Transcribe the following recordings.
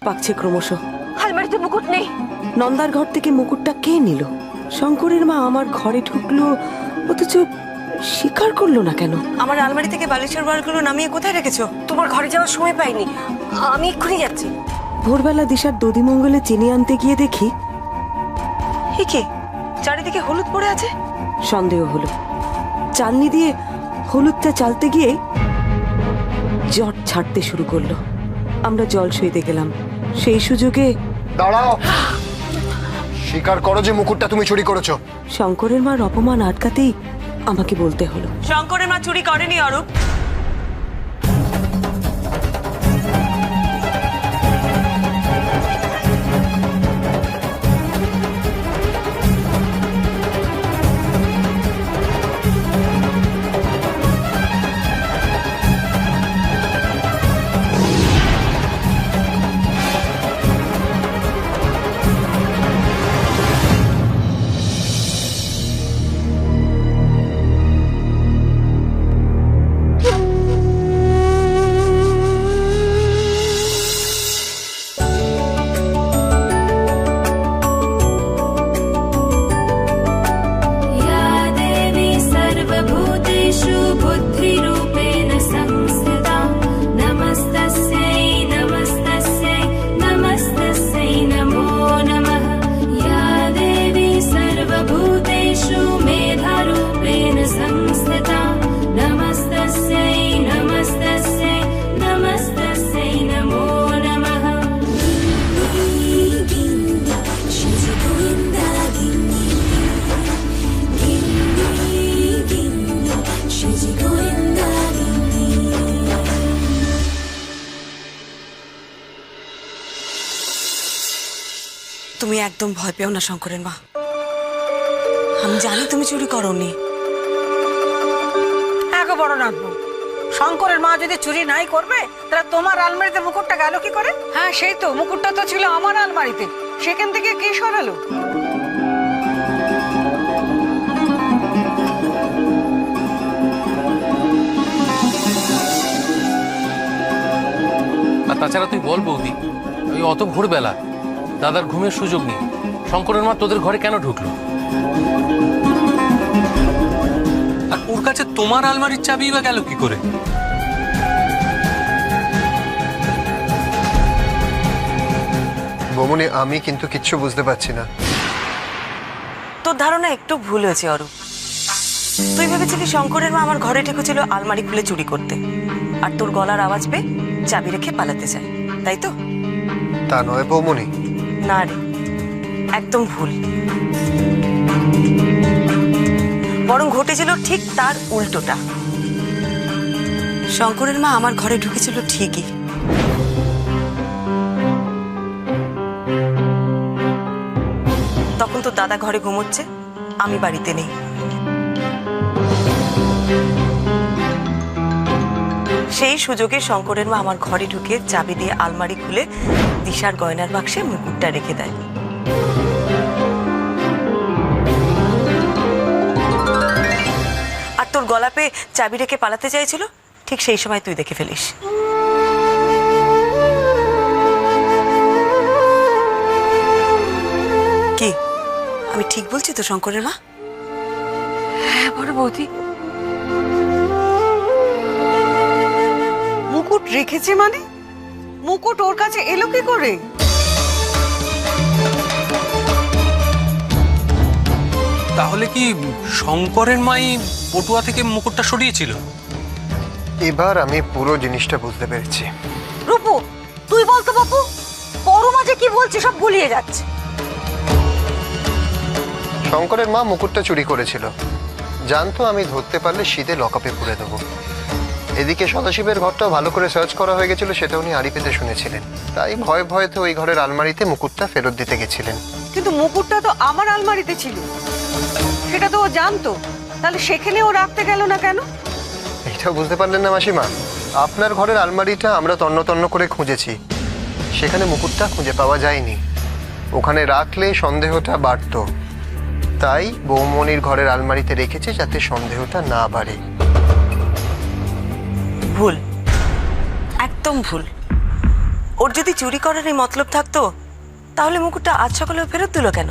পাকছে ক্রমশ। আলমারিতে মুকুট নেই। নন্দার ঘর থেকে মুকুটটা কে নিল? শঙ্করের মা আমার ঘরে ঢুকলো, অথচ স্বীকার করলো না কেন? আমার আলমারি থেকে বালিশের ওয়ারগুলো নামিয়ে কোথায় রেখেছো? তোমার ঘরে যাওয়ার সময় পাইনি, আমি এক্ষুনি যাচ্ছি। ভোরবেলা দিশার দধিমঙ্গলে চিনি আনতে গিয়ে দেখি কি চারিদিকে হলুদ পড়ে আছে। সন্দেহ হলো। চালনি দিয়ে হলুদটা চালতে গিয়ে জট ছাড়তে শুরু করলো। আমরা জল সইতে গেলাম, সেই সুযোগে দাঁড়াও, স্বীকার করো যে মুকুটটা তুমি চুরি করেছো। শঙ্করের মার অপমান আটকাতেই আমাকে বলতে হলো। শঙ্করের মা চুরি করেনি অরূপ। তুমি একদম ভয় পেও না শঙ্করের মা, আমি জানি তুমি চুরি করোনি। এত বড় নাটবো, শঙ্করের মা যদি চুরি নাই করবে তাহলে তোমার আলমারিতে মুকুটটা গেল কি করে? হ্যাঁ সেই তো, মুকুটটা তো ছিল আমার আলমারিতে, সেখান থেকে কি সরালো? আর তাছাড়া তুই বল বৌদি, ওই অত ভোরবেলা দাদার ঘুমের সুযোগ নেই, শঙ্করের মা তোদের ঘরে কেন ঢুকলো? আর ওর কাছে তোমার আলমারির চাবি বা গেল কি করে? বৌমনি, আমি কিন্তু কিচ্ছু বুঝতে পারছি না। তোর ধারণা একটু ভুল হয়েছে অরূপ। তুই ভেবেছিলি শঙ্করের মা আমার ঘরে ঢুকেছিল আলমারি খুলে চুরি করতে, আর তোর গলার আওয়াজ পেয়ে চাবি রেখে পালাতে চায়, তাই তো? তা নয় বৌমনি। না রে, একদম ভুল। বরং ঘটেছিল ঠিক তার উল্টোটা। শঙ্করের মা আমার ঘরে ঢুকেছিল ঠিকই, তখন তো দাদা ঘরে ঘুমোচ্ছে, আমি বাড়িতে নেই। সেই সুযোগে শঙ্করের মা আমার ঘরে ঢুকে চাবি দিয়ে আলমারি খুলে দিশার গয়নার বাক্সে মুকুটটা রেখে দেয়। আর তোর গলা পেয়ে চাবি রেখে পালাতে চাইছিল, ঠিক সেই সময় তুই দেখে ফেলিস। কি আমি ঠিক বলছি তো শঙ্করের মা? হ্যাঁ বড় বৌদি, মুকুট রেখেছে মানে মুকুট ওর কাছে এলো কি করে? তাহলে কি শঙ্করের মাই পটুয়া থেকে মুকুটটা সরিয়েছিল? এবার আমি পুরো জিনিসটা বুঝতে পেরেছি। রূপু তুই বলতো বাপু, পরমা যে কি বলছে সব গুলিয়ে যাচ্ছে। শঙ্করের মা মুকুটটা চুরি করেছিল, জানতো আমি ধরতে পারলে শীতে লকআপে পুরে দেবো। এদিকে সদাশিবের ঘরটাও ভালো করে সার্চ করা হয়ে গেছিল, সেটা উনি আড়ি পেতে শুনেছিলেন, তাই ভয়ে ভয়ে তো ওই ঘরের আলমারিতে মুকুটটা ফেরত দিতে গেছিলেন। কিন্তু মুকুটটা তো আমার আলমারিতে ছিল, সেটা তো ও জানতো, তাহলে সেখানে ও রাখতে গেল না কেন? এটা বুঝতে পারলেন না মাসিমা? আপনার ঘরের আলমারিটা আমরা তন্ন তন্ন করে খুঁজেছি, সেখানে মুকুটটা খুঁজে পাওয়া যায়নি। ওখানে রাখলে সন্দেহটা বাড়তো, তাই বৌমনির ঘরের আলমারিতে রেখেছে যাতে সন্দেহটা না বাড়ে। ভুল, একদম ভুল। ওর যদি চুরি করার এই মতলব থাকতো তাহলে মুকুটটা আজ সকালেও ফেরত দিল কেন?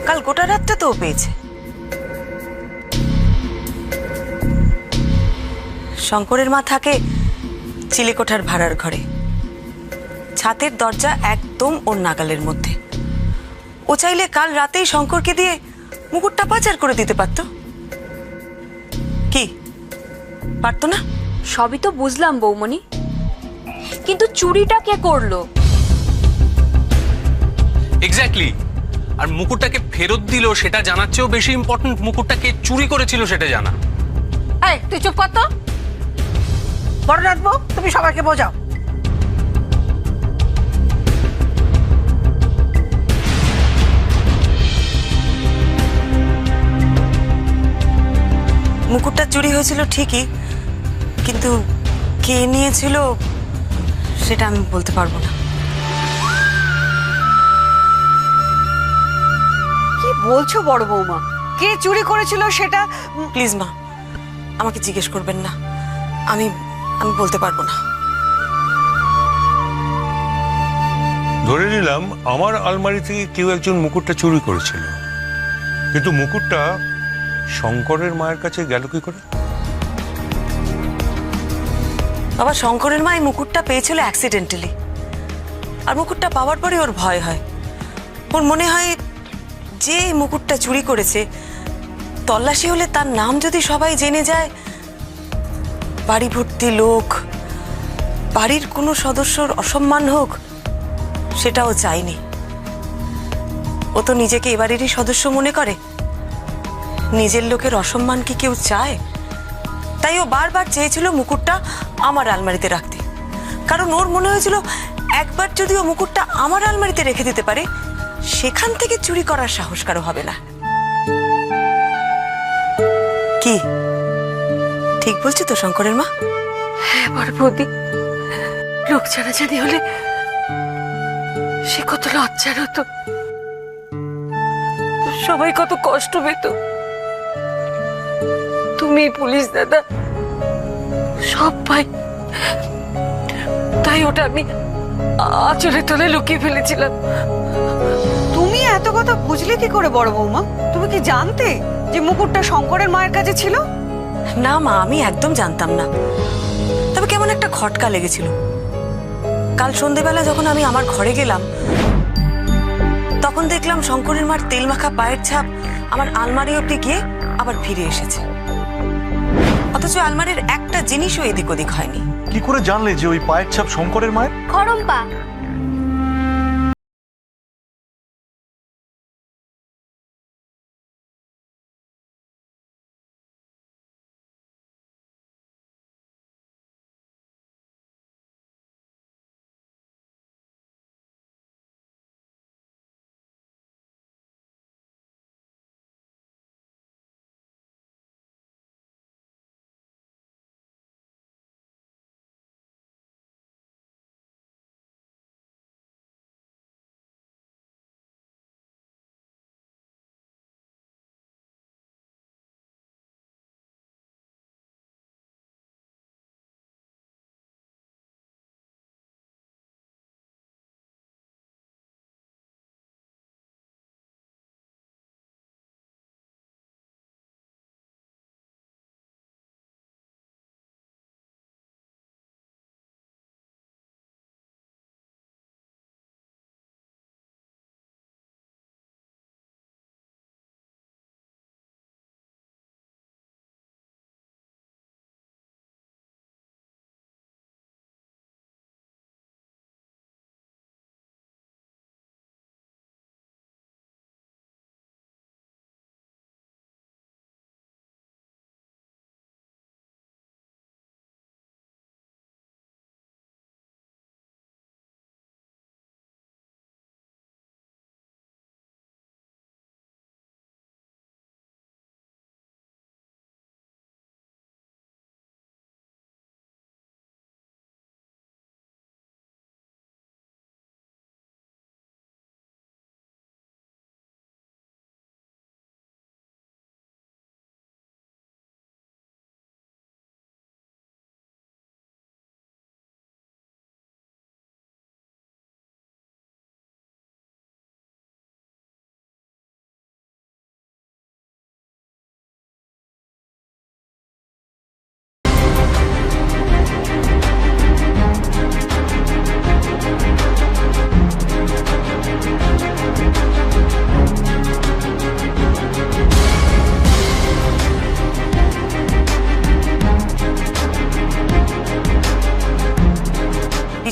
কাল গোটা রাতটা তো ও পেয়েছে। শঙ্করের মা থাকে চিলেকোঠার ভাড়ার ঘরে, ছাতের দরজা একদম ওর নাগালের মধ্যে। ও চাইলে কাল রাতেই শঙ্করকে দিয়ে মুকুটটা পাচার করে দিতে পারতো। কি পারতো না? সবই তো বুঝলাম বৌমনি, কিন্তু চুরিটা কে করলো? এক্স্যাক্টলি। আর মুকুটটাকে ফেরত দিল সেটা জানার চেয়েও বেশি ইম্পর্টেন্ট মুকুটটাকে চুরি করেছিল সেটা জানা। এই তুই চুপ কর তো। বড় রাখবো, তুমি সবাইকে বোঝাও। মুকুটটা চুরি হয়েছিল ঠিকই, কিন্তু কে নিয়েছিল সেটা আমি বলতে পারবো না। কি বলছো বড় বৌমা? কে চুরি করেছিল সেটা প্লিজ মা, আমাকে জিজ্ঞেস করবেন না, আমি আমি বলতে পারবো না। ধরে নিলাম আমার আলমারি থেকে কেউ একজন মুকুটটা চুরি করেছিল, কিন্তু মুকুটটা শঙ্করের মায়ের কাছে গেল কি করে? বাবা, শঙ্করের মা এই মুকুটটা পেয়েছিল অ্যাক্সিডেন্টালি। আর মুকুটটা পাওয়ার পরে ওর ভয় হয়। ওর মনে হয় যে এই মুকুটটা চুরি করেছে, তল্লাশি হলে তার নাম যদি সবাই জেনে যায়, বাড়ি ভর্তি লোক, বাড়ির কোনো সদস্যর অসম্মান হোক, সেটাও চায়নি। ও তো নিজেকে এ বাড়িরই সদস্য মনে করে। নিজের লোকের অসম্মান কি কেউ চায়? তাই ও বারবার চেয়েছিল মুকুটটা আমার আলমারিতে রাখতে, কারণ ওর মনে হয়েছিল একবার যদি ও মুকুটটা আমার আলমারিতে রেখে দিতে পারে, সেখান থেকে চুরি করার সাহস কারো হবে না। কি ঠিক বলছি তো শঙ্করের মা? হ্যাঁ বৌদি, লোক জানাজানি হলে সে কত লজ্জার হতো, সবাই কত কষ্ট পেত। তুমি পুলিশ দাদা সব পাই, তাই ওটা আমি আঁচলে তলে লুকিয়ে ফেলেছিলাম। তুমি এত কথা বুঝলে কি করে বড় বৌমা? তুমি কি জানতে যে মুকুটটা শঙ্করের মায়ের কাছে ছিল? না মা, আমি একদম জানতাম না, তবে কেমন একটা খটকা লেগেছিল। কাল সন্ধেবেলা যখন আমি আমার ঘরে গেলাম, তখন দেখলাম শঙ্করের মার তেল মাখা পায়ের ছাপ আমার আলমারি অব্দি গিয়ে আবার ফিরে এসেছে। অথচ আলমারির একটা জিনিসও এদিক ওদিক হয়নি। কি করে জানলে যে ওই পায়ের ছাপ শঙ্করের মায়ের? খরম্পা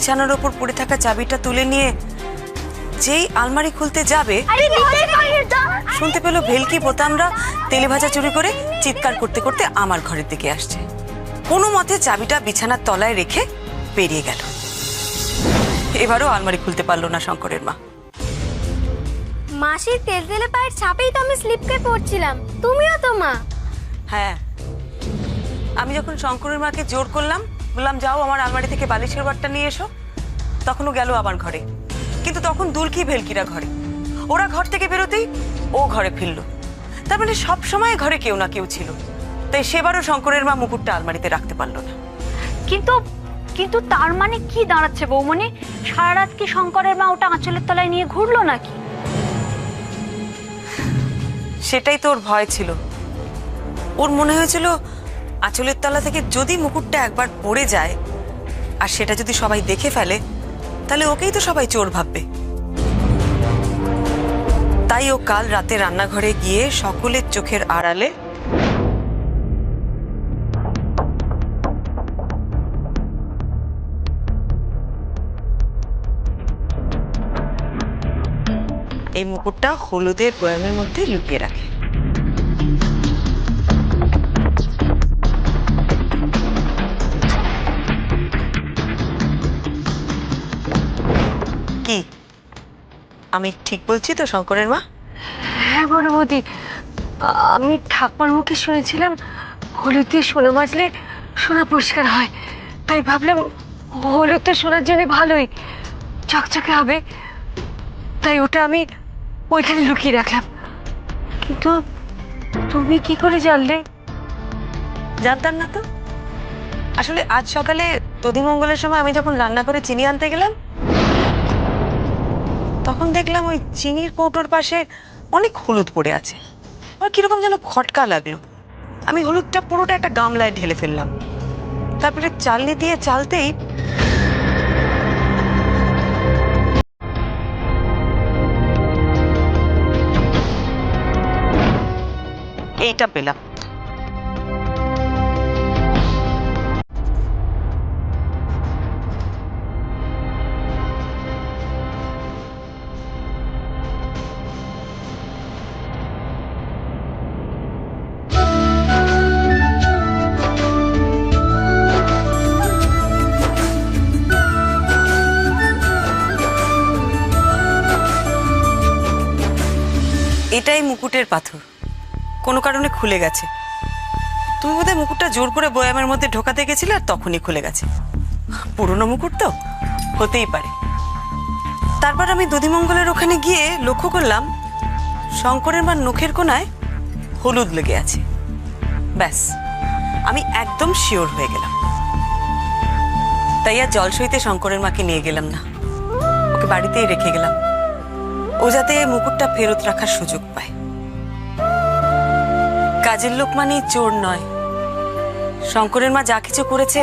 বিছানার ওপর পড়ে থাকা চাবিটা তুলে নিয়ে যেই আলমারি খুলতে যাবে শুনতে পেল ভেলকি বোতামরা তেলে ভাজা চুরি করে চিৎকার করতে করতে আমার ঘরের দিকে আসছে। কোনো মতে চাবিটা বিছানার তলায় রেখে বেরিয়ে গেল। এবারও আলমারি খুলতে পারলো না শঙ্করের মা। মাসির তেল তেলে পায়ের ছাপেই তো আমি স্লিপ খেয়ে পড়ছিলাম, তুমিও তো মা। হ্যাঁ, আমি যখন শঙ্করের মাকে জোর করলাম, বললাম যাও আমার আলমারি থেকে বালিশের বারটা নিয়ে এসো, তখনও গেল আমার ঘরে। কিন্তু তখন দুলকি ভেলকিরা ঘরে, ওরা ঘর থেকে বেরোতেই ও ঘরে ফিরল। তার মানে সব সময় ঘরে কেউ না কেউ ছিল। তাই সেবারও শঙ্করের মা মুকুটটা আলমারিতে রাখতে পারলো না। কিন্তু কিন্তু তার মানে কি দাঁড়াচ্ছে বৌমনি? সারা রাত কি শঙ্করের মা ওটা আঁচলের তলায় নিয়ে ঘুরলো নাকি? সেটাই তো ওর ভয় ছিল। ওর মনে হয়েছিল আঁচলের তলা থেকে যদি মুকুটটা একবার পড়ে যায় আর সেটা যদি সবাই দেখে ফেলে, তাহলে ওকেই তো সবাই চোর ভাববে। তাই ও কাল রাতে রান্নাঘরে গিয়ে সকলের চোখের আড়ালে এই মুকুটটা হলুদের বয়ামের মধ্যে লুকিয়ে রাখে। কি আমি ঠিক বলছি তো শঙ্করের মা? হ্যাঁ বড় বৌদি, আমি ঠাকুমার মুখে শুনেছিলাম হলুদ দিয়ে সোনা মাজলে সোনা পরিষ্কার হয়। তাই ভাবলাম হলুদটা সোনার জন্য ভালোই, চকচকে হবে। তাই ওটা আমি ওইখানে লুকিয়ে রাখলাম। কিন্তু তুমি কি করে জানলে? জানতাম না তো। আসলে আজ সকালে দধিমঙ্গলের সময় আমি যখন রান্না করে চিনি আনতে গেলাম, তখন দেখলাম ওই চিনির কৌটোর পাশে অনেক হলুদ পড়ে আছে। আমার কিরকম যেন খটকা লাগলো। আমি হলুদটা পুরোটা একটা গামলায় ঢেলে ফেললাম। তারপরে চালনি দিয়ে চালতেই এইটা পেলাম। এটাই মুকুটের পাথর, কোনো কারণে খুলে গেছে। তুমি বোধহয় মুকুটটা জোর করে বয়ামের মধ্যে ঢোকাতে গেছিলে আর তখনই খুলে গেছে। পুরনো মুকুট তো, হতেই পারে। তারপর আমি দধিমঙ্গলের ওখানে গিয়ে লক্ষ্য করলাম শঙ্করের মার নখের কোনায় হলুদ লেগে আছে। ব্যাস, আমি একদম শিওর হয়ে গেলাম। তাই আর জলসইতে শঙ্করের মাকে নিয়ে গেলাম না, ওকে বাড়িতেই রেখে গেলাম। ও যাতে মুকুটটা ফেরত রাখার সুযোগ পায়। কাজের লোক মানেই চোর নয়। শঙ্করের মা যা কিছু করেছে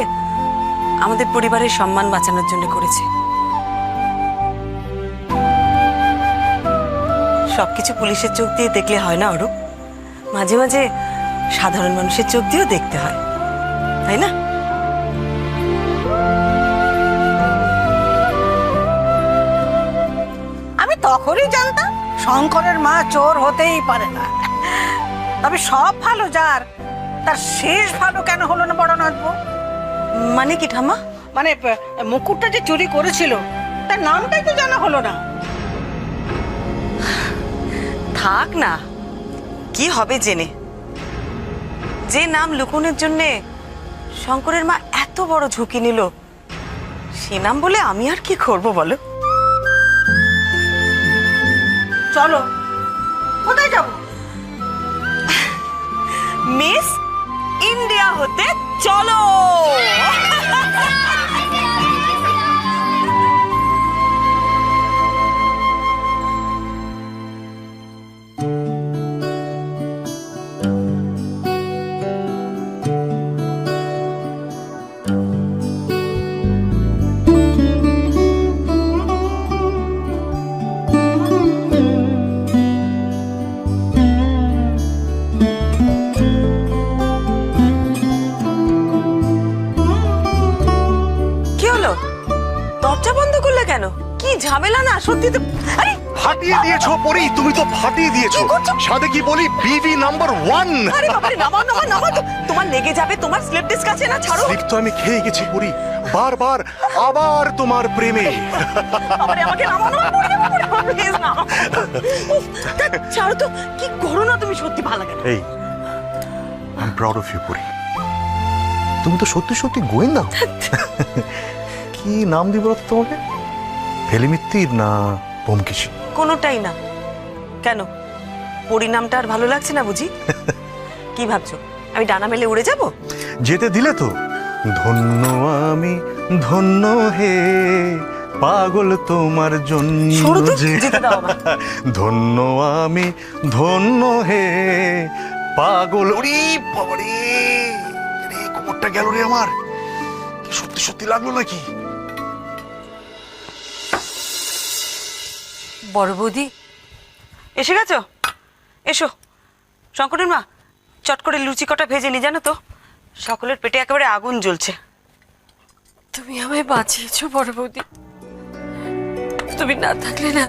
আমাদের পরিবারের সম্মান বাঁচানোর জন্য করেছে। সবকিছু পুলিশের চোখ দিয়ে দেখলে হয় না অরূপ, মাঝে মাঝে সাধারণ মানুষের চোখ দিয়েও দেখতে হয়, তাই না? আমি তখনই জানতাম শঙ্করের মা চোর হতেই পারে না। তবে সব ভালো যার, তার শেষ ভালো কেন হলো না বড় নাথবো? মানে কি ঠাম্মা? মানে মুকুটটা যে চুরি করেছিল তার নামটাই তো জানা হলো না। থাক না, কি হবে জেনে? যে নাম লুকোনোর জন্য শঙ্করের মা এত বড় ঝুঁকি নিল, সে নাম বলে আমি আর কি করব বলো? চলো, কোথায় যাবো? মিস ইন্ডিয়া হতে চলো। দরজা বন্ধ করলে কেন? কি ঝামেলা না সত্যি তো। আরে ফাটিয়ে দিয়েছো পরি, তুমি তো ফাটিয়ে দিয়েছো। সাথে কি বলি, বিবি নাম্বার 1। আরে বাবা রে, নামাও নামাও নামাও তো। তোমার লেগে যাবে, তোমার স্লিপ ডিস্ক আছে না, ছাড়ো। স্লিপ তো আমি খেয়ে গেছি পরি, বারবার আবার তোমার প্রেমে। আরে আমাকে নামাও নামাও, প্লিজ না। ছাড়ো তো, কি করো না তুমি, সত্যি ভালো লাগে না। এই, I am proud of you Pari, তুমি তো সত্যি সত্যি গোয়েন্দা। কি নাম দিব তোমাকে, ফেলিমিত্তির না বোমকেশী? কোনোটাই না। কেন, পরিণামটা আর ভালো লাগছে না বুঝি? কি ভাবছো আমি ডানা মেলে উড়ে যাব? যেতে দিলে তো। ধন্য আমি ধন্য হে, পাগল তোমার জন্য সরো তো, যে। যেতে দাও আমায়। ধন্য আমি ধন্য হে, পাগল। ওরে বাবারে, রে কোমরটা গেল রে আমার। কি সত্যি সত্যি লাগলো নাকি? বড় বৌদি এসে গেছো? এসো। শঙ্করের মা, চট করে লুচি কটা ভেজে নি, জানো তো সকলের পেটে একেবারে আগুন জ্বলছে। তুমি আমায় বাঁচিয়েছো বড় বৌদি, তুমি না থাকলে না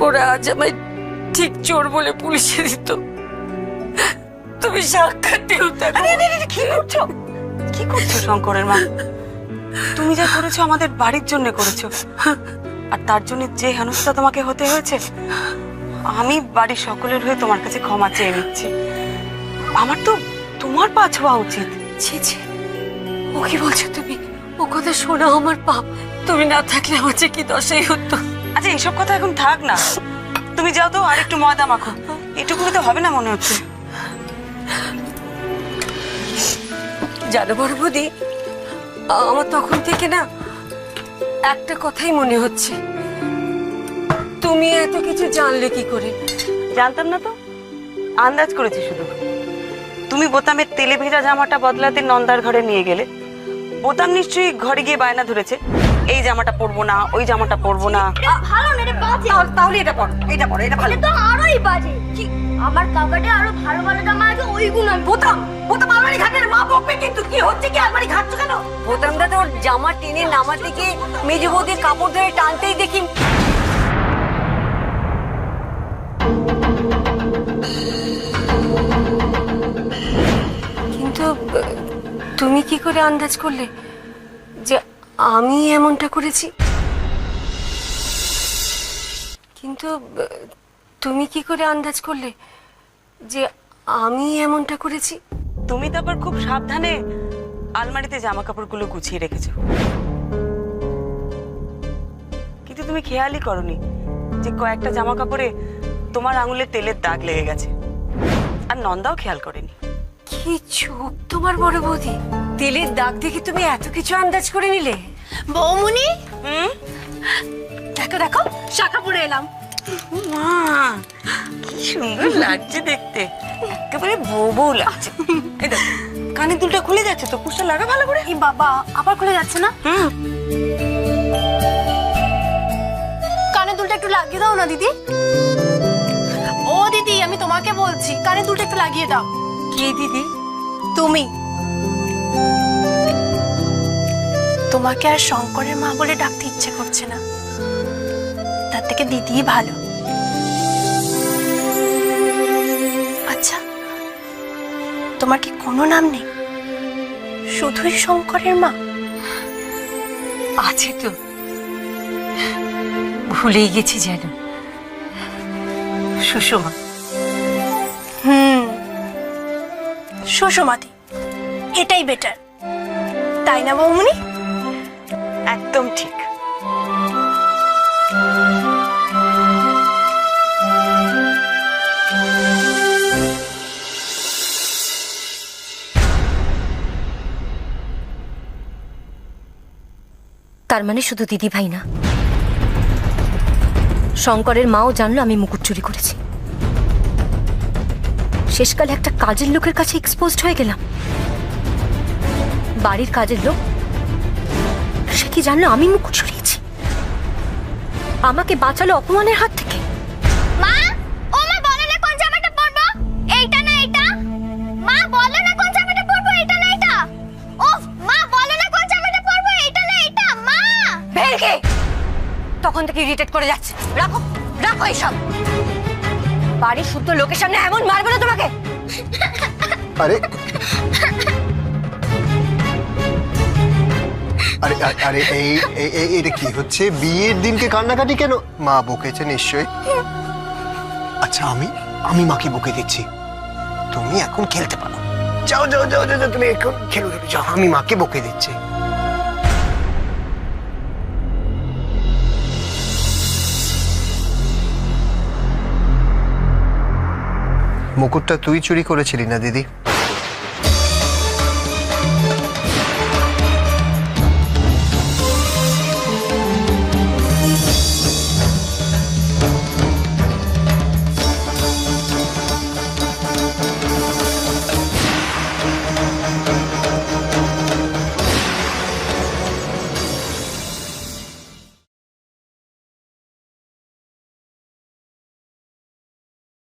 ওরা আজ আমায় ঠিক চোর বলে পুলিশে দিত। তুমি সাক্ষাৎ দেবতা। আরে আরে আরে, কি করছো, কি করছো শঙ্করের মা? তুমি যা করেছো আমাদের বাড়ির জন্য করেছো, আর তার জন্য যে হেনস্থা তোমাকে হতে হয়েছে, আমি বাড়ির সকলের হয়ে তোমার কাছে ক্ষমা চেয়ে নিচ্ছি। আমার তো তোমার পা ছোঁয়া উচিত। ছি ছি, ও কি বলছো তুমি? ও কথা শোনা আমার পাপ। তুমি না থাকলে আমার যে কি দশাই হতো। আচ্ছা এইসব কথা এখন থাক না, তুমি যাও তো আর একটু ময়দা মাখো। এটুকু তো হবে না মনে হচ্ছে। জানো বড় বৌদি, আমার তখন থেকে না একটা কথাই মনে হচ্ছে, তুমি এত কিছু জানলে কি করে? জানতাম না তো, আন্দাজ করেছি শুধু। তুমি বোতামের তেলে ভেজা জামাটা বদলাতে নন্দার ঘরে নিয়ে গেলে, বোতাম নিশ্চয়ই ঘরে গিয়ে বায়না ধরেছে, এই জামাটা পরবো না, ওই জামাটা পরবো না। এটা ভালো না, এটা বাজে। তাহলে এটা পরো, এটা পরো, এটা ভালো। এটা তো আরোই বাজে। কি আমার কাকাটে আরো ভালো ভালো জামা আছে, ওইগুলো আমি বোতাম বোতাম আলমারি ঘাটের মা বকবে কিন্তু। কি হচ্ছে কি, আলমারি ঘাটছো কেন? বোতাম দাদা ওর জামা টেনে নামাতে গিয়ে মেজ বৌদির কাপড় ধরে টানতেই দেখি। কিন্তু তুমি কি করে আন্দাজ করলে যে আমি এমনটা করেছি? কিন্তু তুমি কি করে আন্দাজ করলে যে আমি এমনটা করেছি? তুমি তো আবার খুব সাবধানে আলমারিতে জামা কাপড়গুলো গুছিয়ে রেখেছো, কিন্তু তুমি খেয়ালই করনি যে কয়েকটা জামা কাপড়ে তোমার আঙুলে তেলের দাগ লেগে গেছে, আর নন্দাও খেয়াল করেনি। কি চোখ তোমার বড় বৌদি, তেলের দাগ দেখে তুমি এত কিছু আন্দাজ করে নিলে? বৌমুনি, দেখো দেখো, শাখা পরে এলাম। মা কি সুন্দর লাগছে দেখতে, একেবারে বউ বউ লাগছে। এই দেখ, কানের দুলটা খুলে যাচ্ছে তো, কুশটা লাগা ভালো করে। এই বাবা আবার খুলে যাচ্ছে না? কানে দুলটা একটু লাগিয়ে দাও না দিদি। ও দিদি, আমি তোমাকে বলছি, কানে দুলটা একটু লাগিয়ে দাও। কি দিদি? তুমি তোমাকে আর শঙ্করের মা বলে ডাকতে ইচ্ছে করছে না, তার থেকে দিদিই ভালো। আচ্ছা, তোমার কি কোনো নাম নেই, শুধুই শঙ্করের মা? আছে তো, ভুলেই গেছি যেন। সুষমা। সুষমাদি, এটাই বেটার, তাই না বৌমনি? একদম ঠিক। তার মানে শুধু দিদি ভাই না, শঙ্করের মাও জানলো আমি মুকুট চুরি করেছি। শেষকালে একটা কাজের লোকের কাছে এক্সপোজড হয়ে গেলাম। বাড়ির কাজের লোক, সে কি জানলো আমি মুকুট চুরিয়েছি? আমাকে বাঁচালো অপমানের হাত থেকে। মা, ও মা, বলো না কোন জামাটা পরবো, এইটা না এটা? মা বলো না কোন জামাটা পরবো, এটা না এটা? ওফ মা, বলো না কোন জামাটা পরবো, এইটা না এটা? মা তখন থেকে ইরিটেট করে যাচ্ছে। রাখো রাখো এইসব। বাড়ির শুদ্ধ লোকের সামনে এমন মারবে না তোমাকে। আরে আরে আরে এটা কি হচ্ছে? বিয়ের দিনকে কান্নাকাটি কেন? মা বকেছে নিশ্চয়ই। আচ্ছা আমি মাকে বকে দিচ্ছি, তুমি এখন খেলতে পারো। যাও যাও যাও যাও, তুমি এখন খেলো যাও, আমি মাকে বকে দিচ্ছি। মুকুটটা তুই চুরি করেছিলি না দিদি?